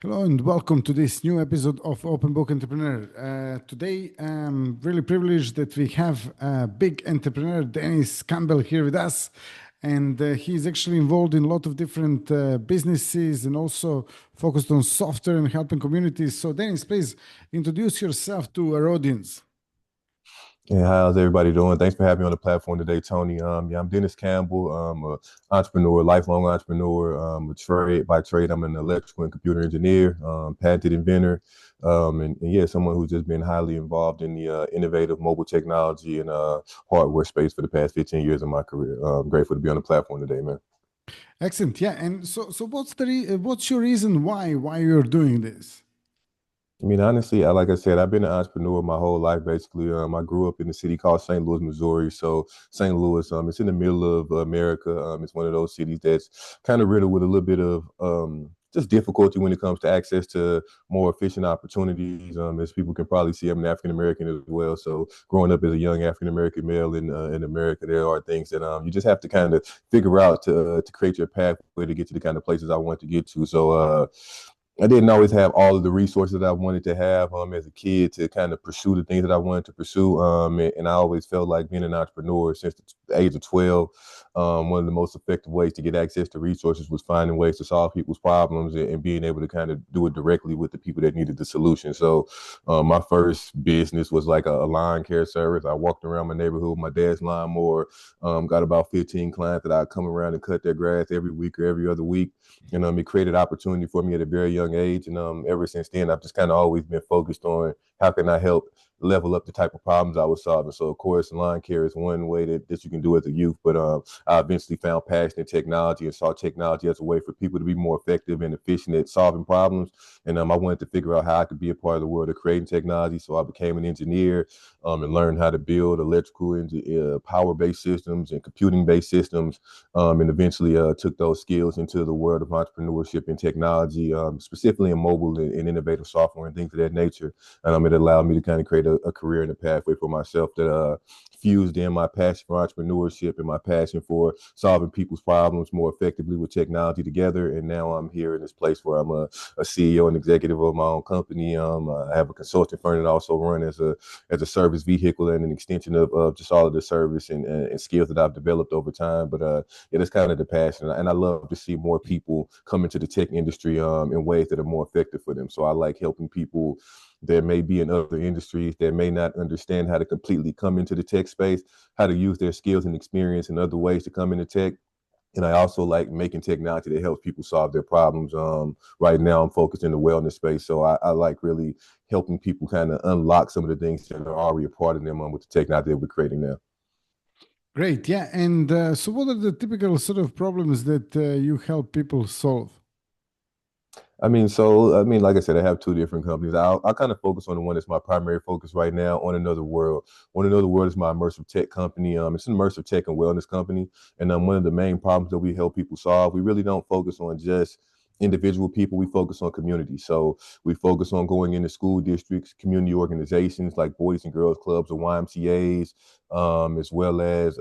Hello and welcome to this new episode of Open Book Entrepreneur. Today, I'm really privileged that we have a big entrepreneur, Dennis Campbell, here with us. And he's actually involved in a lot of different businesses and also focused on software and helping communities. So, Dennis, please introduce yourself to our audience. Yeah, how's everybody doing? Thanks for having me on the platform today, Tony. I'm Dennis Campbell. I'm an entrepreneur, lifelong entrepreneur. A trade by trade, I'm an electrical and computer engineer, patented inventor, and yeah, someone who's just been highly involved in the innovative mobile technology and hardware space for the past 15 years of my career. I'm grateful to be on the platform today, man. Excellent. Yeah. And so what's your reason why you're doing this? I mean, honestly, like I said, I've been an entrepreneur my whole life, basically. I grew up in a city called St. Louis, Missouri. So St. Louis, it's in the middle of America. It's one of those cities that's kind of riddled with a little bit of just difficulty when it comes to access to more efficient opportunities. As people can probably see, I'm an African American as well. So growing up as a young African American male in America, there are things that you just have to kind of figure out to create your pathway to get to the kind of places I want to get to. So I didn't always have all of the resources that I wanted to have as a kid to kind of pursue the things that I wanted to pursue. And I always felt like being an entrepreneur since the age of 12, one of the most effective ways to get access to resources was finding ways to solve people's problems and being able to kind of do it directly with the people that needed the solution. So my first business was like a lawn care service. I walked around my neighborhood with my dad's lawnmower, got about 15 clients that I'd come around and cut their grass every week or every other week. And it created opportunity for me at a very young age. And ever since then, I've just kind of always been focused on how can I help level up the type of problems I was solving. So, of course, lawn care is one way that you can do as a youth. But I eventually found passion in technology and saw technology as a way for people to be more effective and efficient at solving problems. And I wanted to figure out how I could be a part of the world of creating technology. So I became an engineer and learned how to build electrical and power-based systems and computing-based systems, and eventually took those skills into the world of entrepreneurship and technology, specifically in mobile and innovative software and things of that nature. It allowed me to kind of create a career and a pathway for myself that fused in my passion for entrepreneurship and my passion for solving people's problems more effectively with technology together. And now I'm here in this place where I'm a CEO and executive of my own company. I have a consulting firm that I also run as a service vehicle and an extension of just all of the service and skills that I've developed over time. But yeah, that's kind of the passion. And I love to see more people come into the tech industry in ways that are more effective for them. So I like helping people that may be in other industries that may not understand how to completely come into the tech space, how to use their skills and experience in other ways to come into tech. And I also like making technology that helps people solve their problems. Right now, I'm focused in the wellness space. So I like really helping people kind of unlock some of the things that are already a part of them with the technology that we're creating now. Great. Yeah. And so, what are the typical sort of problems that you help people solve? Like I said, I have two different companies. I'll kind of focus on the one that's my primary focus right now, On Another World. On Another World is my immersive tech company. It's an immersive tech and wellness company. And one of the main problems that we help people solve, we really don't focus on just individual people. We focus on community. So we focus on going into school districts, community organizations like Boys and Girls Clubs or YMCA's, as well as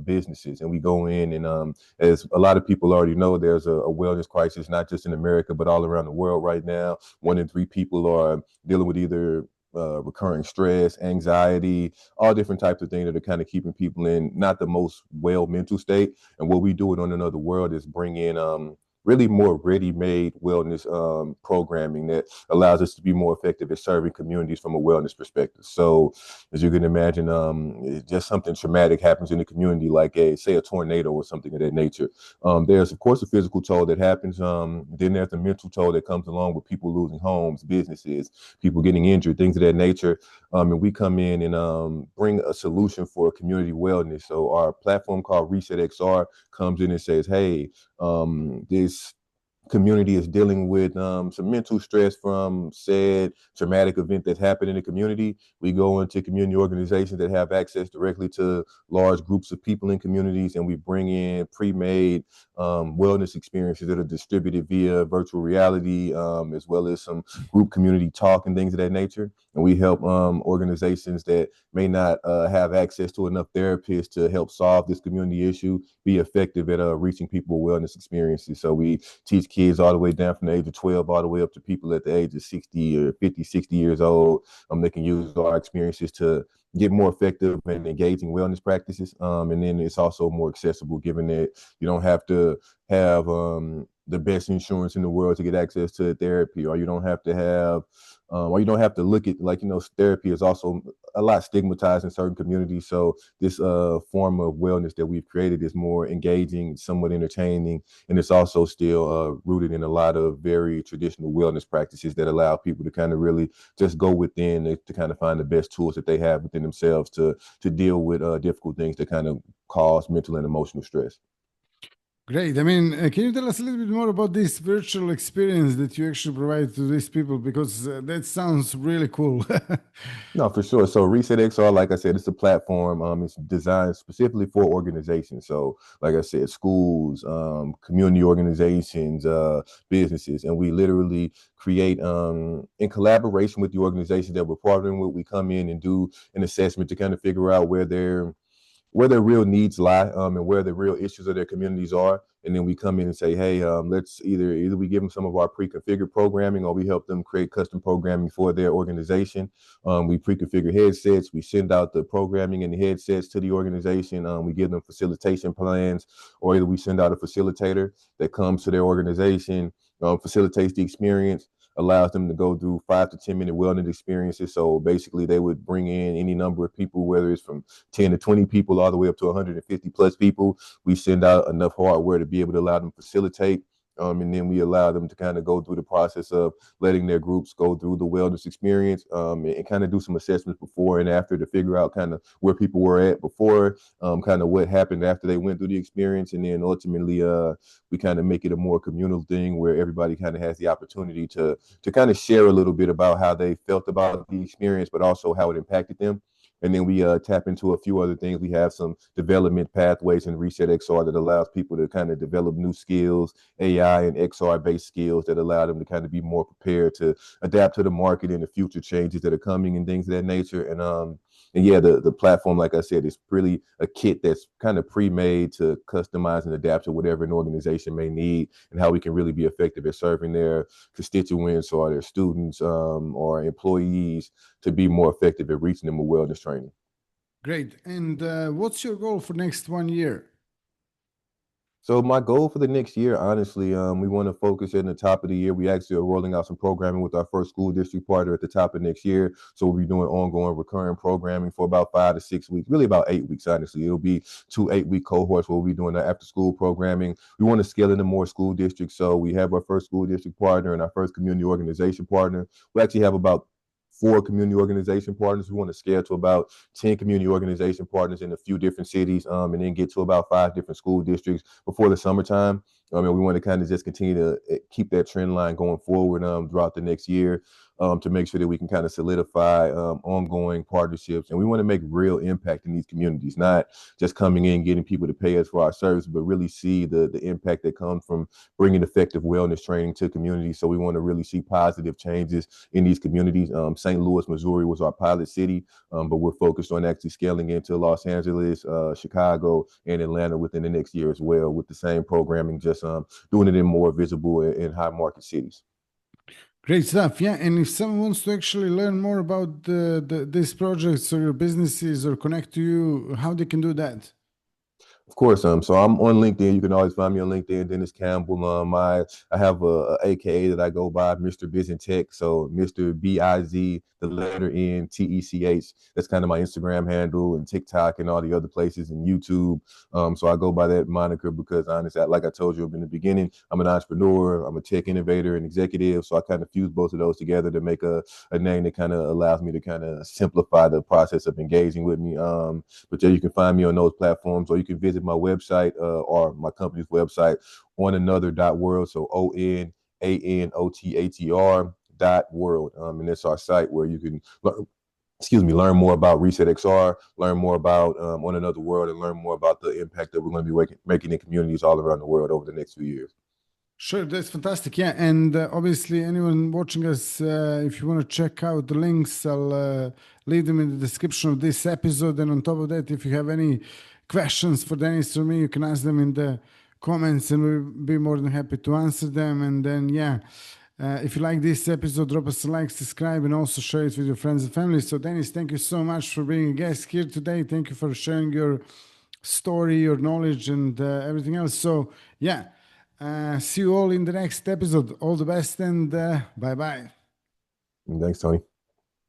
businesses. And we go in and as a lot of people already know, there's a wellness crisis, not just in America, but all around the world right now. 1 in 3 people are dealing with either recurring stress, anxiety, all different types of things that are kind of keeping people in not the most well mental state. And what we do it On Another World is bring in really more ready-made wellness programming that allows us to be more effective at serving communities from a wellness perspective. So, as you can imagine, just something traumatic happens in the community, like say a tornado or something of that nature. There's of course a physical toll that happens. Then there's the mental toll that comes along with people losing homes, businesses, people getting injured, things of that nature. And we come in and bring a solution for community wellness. So our platform called Reset XR comes in and says, hey, this community is dealing with some mental stress from said traumatic event that happened in the community. We go into community organizations that have access directly to large groups of people in communities, and we bring in pre-made wellness experiences that are distributed via virtual reality, as well as some group community talk and things of that nature. And we help organizations that may not have access to enough therapists to help solve this community issue be effective at reaching people with wellness experiences. So we teach kids all the way down from the age of 12 all the way up to people at the age of 60 or 50, 60 years old. They can use our experiences to get more effective and engaging wellness practices. And then it's also more accessible, given that you don't have to have the best insurance in the world to get access to therapy, or you don't have to have or you don't have to look at, like, therapy is also a lot stigmatized in certain communities. So this form of wellness that we've created is more engaging, somewhat entertaining, and it's also still rooted in a lot of very traditional wellness practices that allow people to kind of really just go within to kind of find the best tools that they have within themselves to deal with difficult things that kind of cause mental and emotional stress. Great. I mean, can you tell us a little bit more about this virtual experience that you actually provide to these people? Because that sounds really cool. No, for sure. So Reset XR, like I said, it's a platform. It's designed specifically for organizations. So, like I said, schools, community organizations, businesses, and we literally create, in collaboration with the organization that we're partnering with. We come in and do an assessment to kind of figure out where their real needs lie, and where the real issues of their communities are. And then we come in and say, hey, let's either we give them some of our pre-configured programming, or we help them create custom programming for their organization. We pre-configure headsets. We send out the programming and the headsets to the organization. We give them facilitation plans, or either we send out a facilitator that comes to their organization, facilitates the experience, allows them to go through 5 to 10 minute wellness experiences. So basically they would bring in any number of people, whether it's from 10 to 20 people all the way up to 150 plus people. We send out enough hardware to be able to allow them to facilitate. And then we allow them to kind of go through the process of letting their groups go through the wellness experience, and kind of do some assessments before and after to figure out kind of where people were at before, kind of what happened after they went through the experience. And then ultimately we kind of make it a more communal thing where everybody kind of has the opportunity to kind of share a little bit about how they felt about the experience, but also how it impacted them. And then we tap into a few other things. We have some development pathways in Reset XR that allows people to kind of develop new skills, AI and XR based skills that allow them to kind of be more prepared to adapt to the market and the future changes that are coming and things of that nature. And yeah, the platform, like I said, is really a kit that's kind of pre-made to customize and adapt to whatever an organization may need, and how we can really be effective at serving their constituents or their students, or employees, to be more effective at reaching them with wellness training. Great. And what's your goal for next 1 year? So my goal for the next year, honestly, we want to focus at the top of the year. We actually are rolling out some programming with our first school district partner at the top of next year. So we'll be doing ongoing recurring programming for about 5 to 6 weeks, really about 8 weeks, honestly. It'll be 2 8-week cohorts where we'll be doing the after school programming. We want to scale into more school districts. So we have our first school district partner and our first community organization partner. We actually have about 4 community organization partners. We want to scale to about 10 community organization partners in a few different cities, and then get to about 5 different school districts before the summertime. And we want to kind of just continue to keep that trend line going forward throughout the next year, to make sure that we can kind of solidify ongoing partnerships. And we want to make real impact in these communities, not just coming in, getting people to pay us for our service, but really see the impact that comes from bringing effective wellness training to communities. So we want to really see positive changes in these communities. St. Louis, Missouri was our pilot city, but we're focused on actually scaling into Los Angeles, Chicago, and Atlanta within the next year as well, with the same programming, just doing it in more visible and high market cities. Great stuff. Yeah. And if someone wants to actually learn more about these projects or your businesses or connect to you, how they can do that? Of course. So I'm on LinkedIn. You can always find me on LinkedIn, Dennis Campbell. I have a AKA that I go by, Mr. Biz and Tech. So Mr. BIZ, the letter N TECH. That's kind of my Instagram handle, and TikTok and all the other places, and YouTube. So I go by that moniker because, honestly, like I told you in the beginning, I'm an entrepreneur, I'm a tech innovator and executive. So I kind of fuse both of those together to make a name that kind of allows me to kind of simplify the process of engaging with me. But yeah, you can find me on those platforms, or you can visit my website, or my company's website, onanother.world. So ONANOTHER.world. And that's our site where you can learn more about Reset XR, learn more about On Another World, and learn more about the impact that we're going to be making in communities all around the world over the next few years. Sure, that's fantastic. Yeah, and obviously, anyone watching us, if you want to check out the links, I'll leave them in the description of this episode. And on top of that, if you have any questions for Dennis or me, you can ask them in the comments, and we'll be more than happy to answer them. And then, yeah, if you like this episode, drop us a like, subscribe, and also share it with your friends and family. So, Dennis, thank you so much for being a guest here today. Thank you for sharing your story, your knowledge, and everything else. So, yeah, see you all in the next episode. All the best, and bye bye. And thanks, Tony.